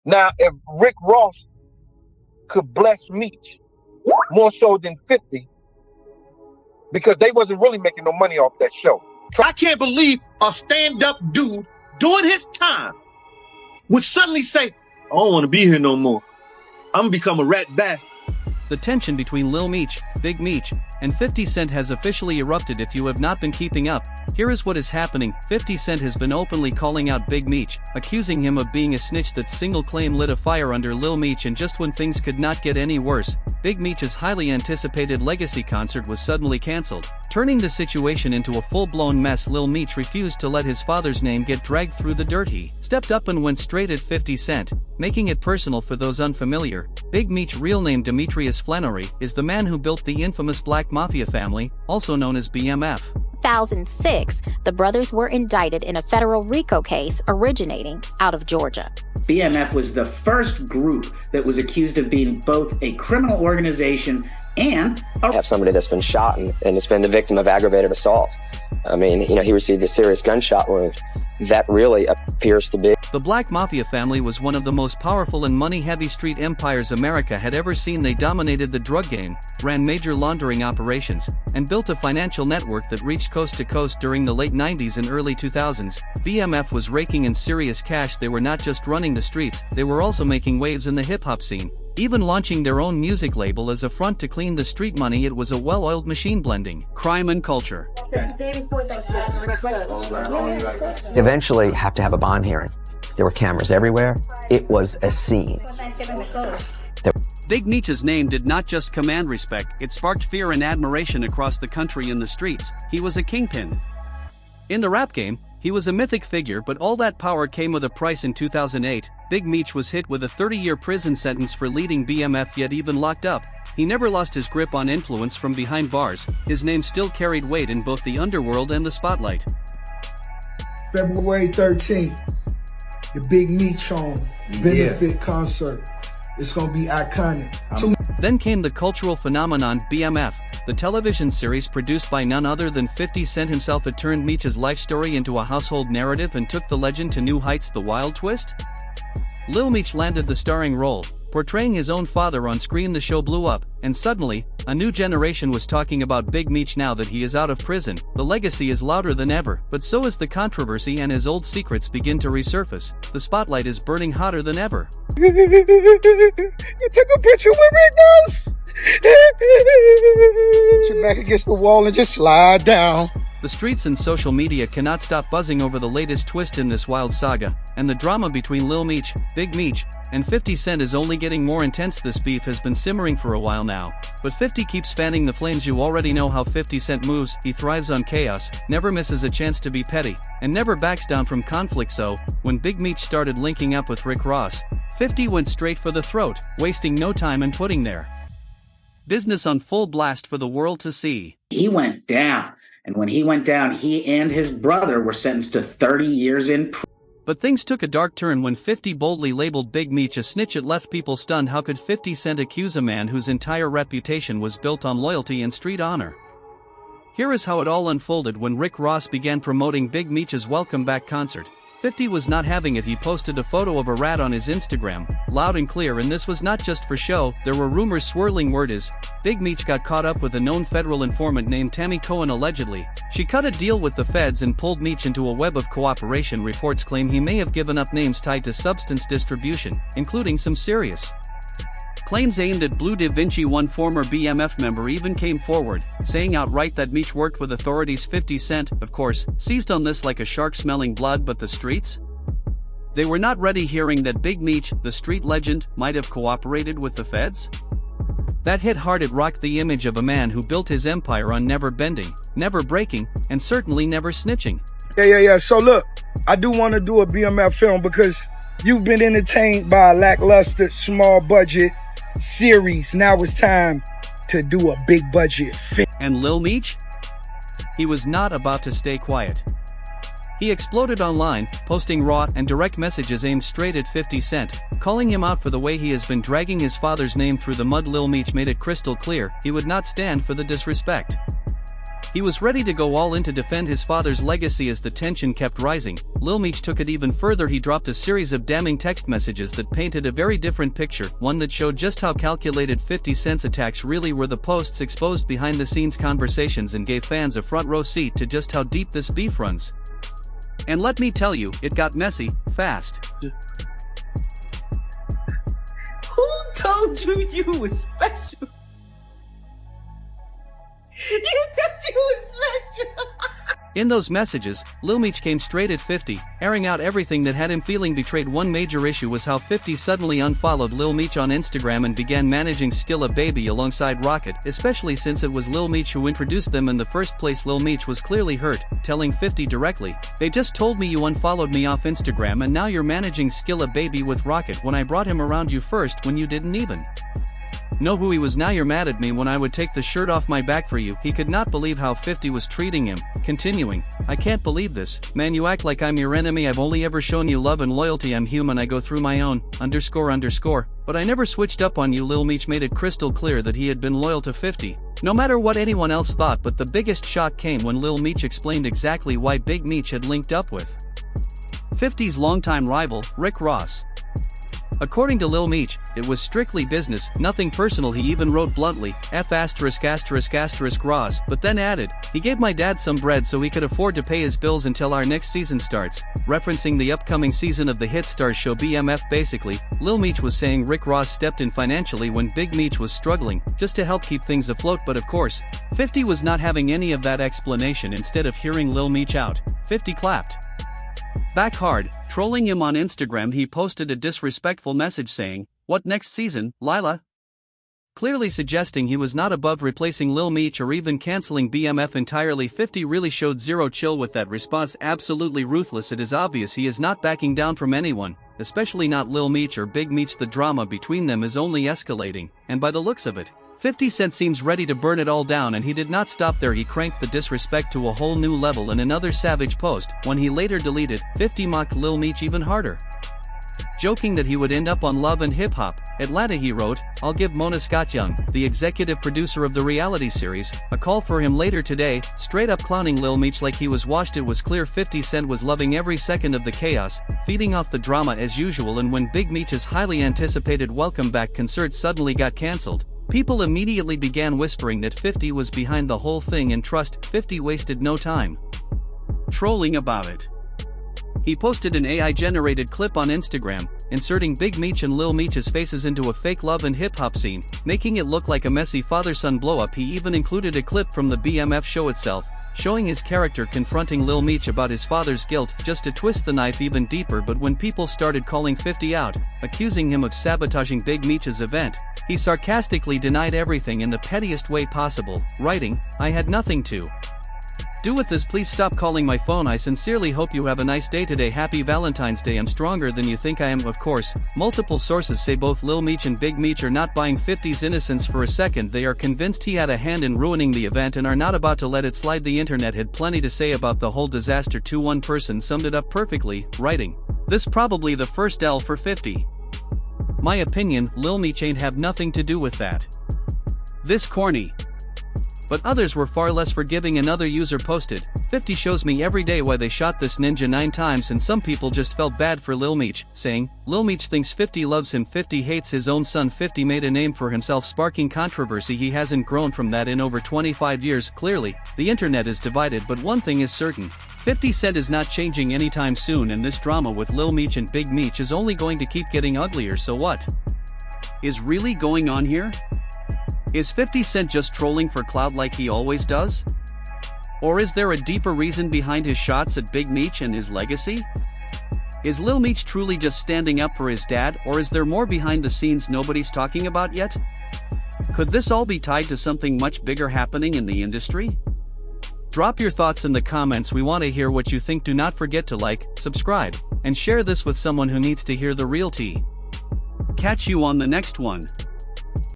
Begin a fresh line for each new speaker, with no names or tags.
Now, if Rick Ross could bless Meech more so than 50, because they wasn't really making no money off that show.
I can't believe a stand-up dude doing his time would suddenly say, I don't want to be here no more. I'm gonna become a rat bastard.
The tension between Lil Meech, Big Meech, and 50 Cent has officially erupted. If you have not been keeping up, here is what is happening. 50 Cent has been openly calling out Big Meech, accusing him of being a snitch. That single claim lit a fire under Lil Meech, and just when things could not get any worse, Big Meech's highly anticipated legacy concert was suddenly cancelled, turning the situation into a full-blown mess. Lil Meech refused to let his father's name get dragged through the dirt. He stepped up and went straight at 50 Cent, making it personal. For those unfamiliar, Big Meech, real name Demetrius Flannery, is the man who built the infamous Black Mafia family, also known as BMF.
2006, the brothers were indicted in a federal RICO case originating out of Georgia.
BMF was the first group that was accused of being both a criminal organization and
have somebody that's been shot and has been the victim of aggravated assault. I mean, he received a serious gunshot wound. That really appears to be.
The Black Mafia family was one of the most powerful and money-heavy street empires America had ever seen. They dominated the drug game, ran major laundering operations, and built a financial network that reached coast to coast during the late 90s and early 2000s. BMF was raking in serious cash. They were not just running the streets, they were also making waves in the hip-hop scene, even launching their own music label as a front to clean the street money. It was a well-oiled machine blending crime and culture.
Eventually have to have a bond hearing. There were cameras everywhere. It was a scene.
Big Meech's name did not just command respect, it sparked fear and admiration across the country. In the streets, he was a kingpin. In the rap game, he was a mythic figure, but all that power came with a price. In 2008, Big Meech was hit with a 30-year prison sentence for leading BMF, yet even locked up, he never lost his grip on influence from behind bars. His name still carried weight in both the underworld and the spotlight.
February 13th, the Big Meech home benefit concert. It's gonna be iconic.
Then came the cultural phenomenon BMF, the television series produced by none other than 50 Cent himself. It turned Meech's life story into a household narrative and took the legend to new heights. The wild twist? Lil Meech landed the starring role, portraying his own father on screen. The show blew up, and suddenly, a new generation was talking about Big Meech. Now that he is out of prison, the legacy is louder than ever, but so is the controversy, and his old secrets begin to resurface. The spotlight is burning hotter than ever.
You took a picture with Rick Ross? Put your back against the wall and just slide down.
The streets and social media cannot stop buzzing over the latest twist in this wild saga, and the drama between Lil Meech, Big Meech, and 50 Cent is only getting more intense. This beef has been simmering for a while now, but 50 keeps fanning the flames. You already know how 50 Cent moves. He thrives on chaos, never misses a chance to be petty, and never backs down from conflict. So, when Big Meech started linking up with Rick Ross, 50 went straight for the throat, wasting no time and putting their business on full blast for the world to see.
He went down. And when he went down, he and his brother were sentenced to 30 years in prison.
But things took a dark turn when 50 boldly labeled Big Meech a snitch. It left people stunned. How could 50 Cent accuse a man whose entire reputation was built on loyalty and street honor? Here is how it all unfolded. When Rick Ross began promoting Big Meech's Welcome Back concert, 50 was not having it. He posted a photo of a rat on his Instagram, loud and clear, and this was not just for show. There were rumors swirling. Word is, Big Meech got caught up with a known federal informant named Tammy Cohen. Allegedly, she cut a deal with the feds and pulled Meech into a web of cooperation. Reports claim he may have given up names tied to substance distribution, including some serious claims aimed at Blue Da Vinci. One former BMF member even came forward, saying outright that Meech worked with authorities. 50 Cent, of course, seized on this like a shark smelling blood, but the streets? They were not ready, hearing that Big Meech, the street legend, might have cooperated with the feds. That hit hard. It rocked the image of a man who built his empire on never bending, never breaking, and certainly never snitching.
Yeah. So look, I do want to do a BMF film because you've been entertained by a lackluster, small budget series. Now it's time to do a big budget film.
And Lil Meech? He was not about to stay quiet. He exploded online, posting raw and direct messages aimed straight at 50 Cent, calling him out for the way he has been dragging his father's name through the mud. Lil Meech made it crystal clear he would not stand for the disrespect. He was ready to go all in to defend his father's legacy. As the tension kept rising, Lil Meech took it even further. He dropped a series of damning text messages that painted a very different picture, one that showed just how calculated 50 Cent's attacks really were. The posts exposed behind-the-scenes conversations and gave fans a front-row seat to just how deep this beef runs. And let me tell you, it got messy, fast.
Who told you you were special? You thought you were special.
In those messages, Lil Meech came straight at 50, airing out everything that had him feeling betrayed. One major issue was how 50 suddenly unfollowed Lil Meech on Instagram and began managing Skilla Baby alongside Rocket, especially since it was Lil Meech who introduced them in the first place. Lil Meech was clearly hurt, telling 50 directly, "They just told me you unfollowed me off Instagram and now you're managing Skilla Baby with Rocket when I brought him around you first when you didn't even know who he was. Now you're mad at me when I would take the shirt off my back for you." He could not believe how 50 was treating him, continuing, "I can't believe this, man. You act like I'm your enemy. I've only ever shown you love and loyalty. I'm human. I go through my own, __, but I never switched up on you." Lil Meech made it crystal clear that he had been loyal to 50, no matter what anyone else thought. But the biggest shock came when Lil Meech explained exactly why Big Meech had linked up with 50's longtime rival, Rick Ross. According to Lil Meech, it was strictly business, nothing personal. He even wrote bluntly, F*** Ross, but then added, "He gave my dad some bread so he could afford to pay his bills until our next season starts," referencing the upcoming season of the hit Stars show BMF. Basically, Lil Meech was saying Rick Ross stepped in financially when Big Meech was struggling, just to help keep things afloat. But of course, 50 was not having any of that explanation. Instead of hearing Lil Meech out, 50 clapped back hard, trolling him on Instagram. He posted a disrespectful message saying, "What next season, Lila?" clearly suggesting he was not above replacing Lil Meech or even canceling BMF entirely. 50 really showed zero chill with that response, absolutely ruthless. It is obvious he is not backing down from anyone, especially not Lil Meech or Big Meech. The drama between them is only escalating, and by the looks of it, 50 Cent seems ready to burn it all down, and he did not stop there. He cranked the disrespect to a whole new level in another savage post, one he later deleted. 50 mocked Lil Meech even harder, joking that he would end up on Love and Hip Hop Atlanta. He wrote, "I'll give Mona Scott Young, the executive producer of the reality series, a call for him later today," straight up clowning Lil Meech like he was washed. It was clear 50 Cent was loving every second of the chaos, feeding off the drama as usual. And when Big Meech's highly anticipated welcome back concert suddenly got cancelled, people immediately began whispering that 50 was behind the whole thing, and trust, 50 wasted no time trolling about it. He posted an AI-generated clip on Instagram, inserting Big Meech and Lil Meech's faces into a fake Love and Hip Hop scene, making it look like a messy father-son blow-up. He even included a clip from the BMF show itself, showing his character confronting Lil Meech about his father's guilt, just to twist the knife even deeper. But when people started calling 50 out, accusing him of sabotaging Big Meech's event, he sarcastically denied everything in the pettiest way possible, writing, "I had nothing to do with this. Please stop calling my phone. I sincerely hope you have a nice day today. Happy Valentine's Day. I'm stronger than you think I am." Of course, multiple sources say both Lil Meech and Big Meech are not buying 50's innocence for a second. They are convinced he had a hand in ruining the event and are not about to let it slide. The internet had plenty to say about the whole disaster too. One person summed it up perfectly, writing, "This probably the first L for 50. My opinion, Lil Meech ain't have nothing to do with that. This corny." But others were far less forgiving. Another user posted, 50 shows me every day why they shot this ninja 9 times, and some people just felt bad for Lil Meech, saying, Lil Meech thinks 50 loves him, 50 hates his own son. 50 made a name for himself, sparking controversy. He hasn't grown from that in over 25 years. Clearly, the internet is divided, but one thing is certain. 50 Cent is not changing anytime soon, and this drama with Lil Meech and Big Meech is only going to keep getting uglier. So what is really going on here? Is 50 Cent just trolling for clout like he always does? Or is there a deeper reason behind his shots at Big Meech and his legacy? Is Lil Meech truly just standing up for his dad, or is there more behind the scenes nobody's talking about yet? Could this all be tied to something much bigger happening in the industry? Drop your thoughts in the comments. We want to hear what you think. Do not forget to like, subscribe, and share this with someone who needs to hear the real tea. Catch you on the next one.